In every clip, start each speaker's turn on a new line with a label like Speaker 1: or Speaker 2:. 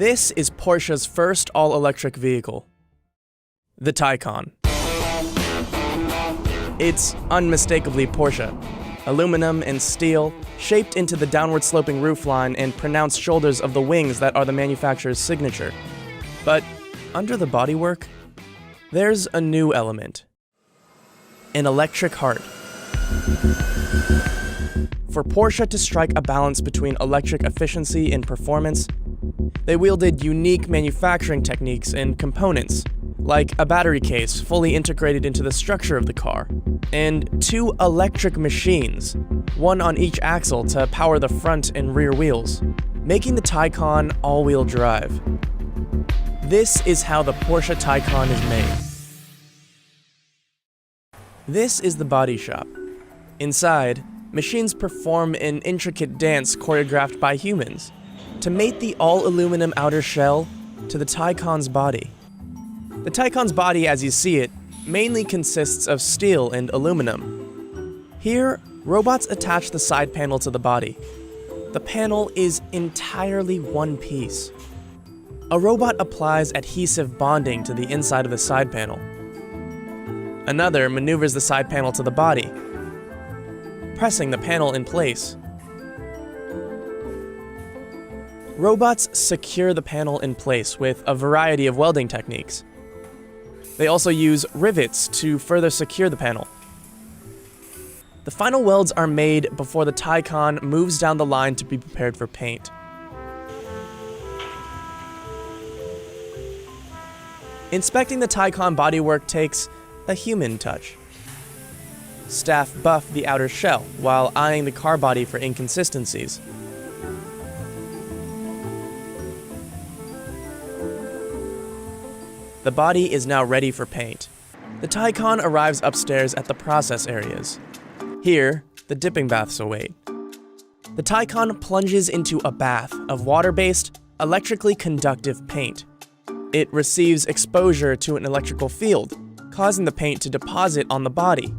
Speaker 1: This is Porsche's first all-electric vehicle, the Taycan. It's unmistakably Porsche. Aluminum and steel, shaped into the downward-sloping roofline and pronounced shoulders of the wings that are the manufacturer's signature. But under the bodywork, there's a new element. An electric heart. For Porsche to strike a balance between electric efficiency and performance, they wielded unique manufacturing techniques and components, like a battery case fully integrated into the structure of the car, and two electric machines, one on each axle to power the front and rear wheels, making the Taycan all-wheel drive. This is how the Porsche Taycan is made. This is the body shop. Inside, machines perform an intricate dance choreographed by humans to mate the all-aluminum outer shell to the Taycan's body. The Taycan's body, as you see it, mainly consists of steel and aluminum. Here, robots attach the side panel to the body. The panel is entirely one piece. A robot applies adhesive bonding to the inside of the side panel. Another maneuvers the side panel to the body, pressing the panel in place. Robots secure the panel in place with a variety of welding techniques. They also use rivets to further secure the panel. The final welds are made before the Taycan moves down the line to be prepared for paint. Inspecting the Taycan bodywork takes a human touch. Staff buff the outer shell while eyeing the car body for inconsistencies. The body is now ready for paint. The Taycan arrives upstairs at the process areas. Here, the dipping baths await. The Taycan plunges into a bath of water-based, electrically conductive paint. It receives exposure to an electrical field, causing the paint to deposit on the body.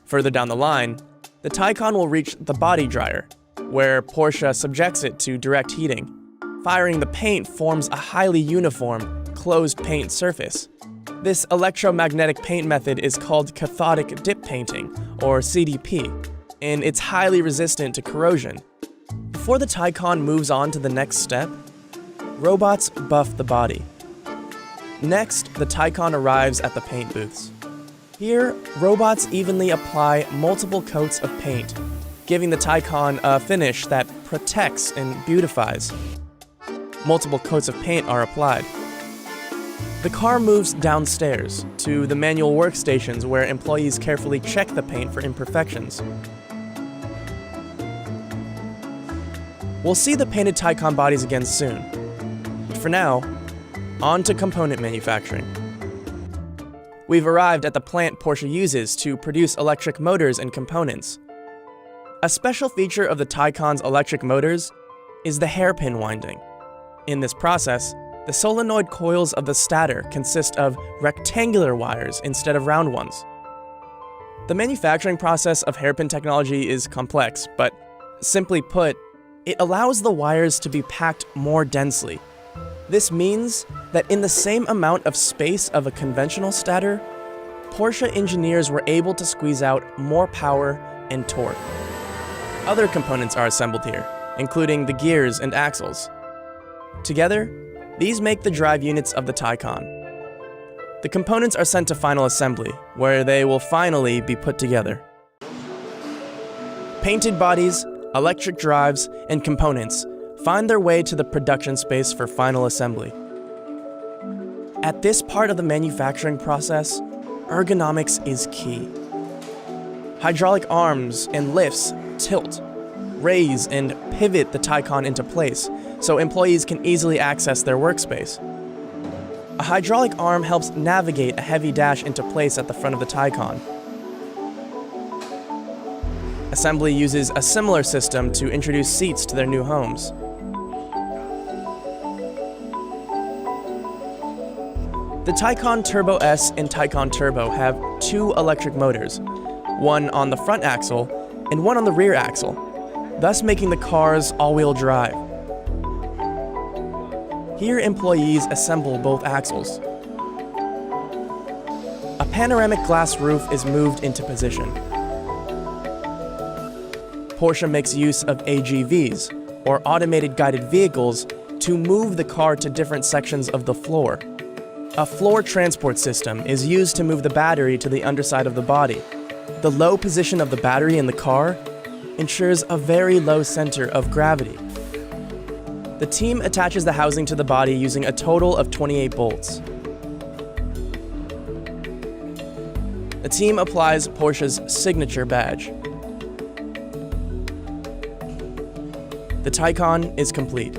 Speaker 1: Further down the line, the Taycan will reach the body dryer, where Porsche subjects it to direct heating. Firing the paint forms a highly uniform, closed paint surface. This electromagnetic paint method is called cathodic dip painting, or CDP, and it's highly resistant to corrosion. Before the Taycan moves on to the next step, robots buff the body. Next, the Taycan arrives at the paint booths. Here, robots evenly apply multiple coats of paint, giving the Taycan a finish that protects and beautifies. Multiple coats of paint are applied. The car moves downstairs to the manual workstations where employees carefully check the paint for imperfections. We'll see the painted Taycan bodies again soon. But for now, on to component manufacturing. We've arrived at the plant Porsche uses to produce electric motors and components. A special feature of the Taycan's electric motors is the hairpin winding. In this process, the solenoid coils of the stator consist of rectangular wires instead of round ones. The manufacturing process of hairpin technology is complex, but simply put, it allows the wires to be packed more densely. This means that in the same amount of space of a conventional stator, Porsche engineers were able to squeeze out more power and torque. Other components are assembled here, including the gears and axles. Together, these make the drive units of the Taycan. The components are sent to final assembly, where they will finally be put together. Painted bodies, electric drives, and components find their way to the production space for final assembly. At this part of the manufacturing process, ergonomics is key. Hydraulic arms and lifts tilt, raise, and pivot the Taycan into place so employees can easily access their workspace. A hydraulic arm helps navigate a heavy dash into place at the front of the Taycan. Assembly uses a similar system to introduce seats to their new homes. The Taycan Turbo S and Taycan Turbo have two electric motors, one on the front axle and one on the rear axle, thus making the cars all-wheel drive. Here, employees assemble both axles. A panoramic glass roof is moved into position. Porsche makes use of AGVs, or automated guided vehicles, to move the car to different sections of the floor. A floor transport system is used to move the battery to the underside of the body. The low position of the battery in the car ensures a very low center of gravity. The team attaches the housing to the body using a total of 28 bolts. The team applies Porsche's signature badge. The Taycan is complete.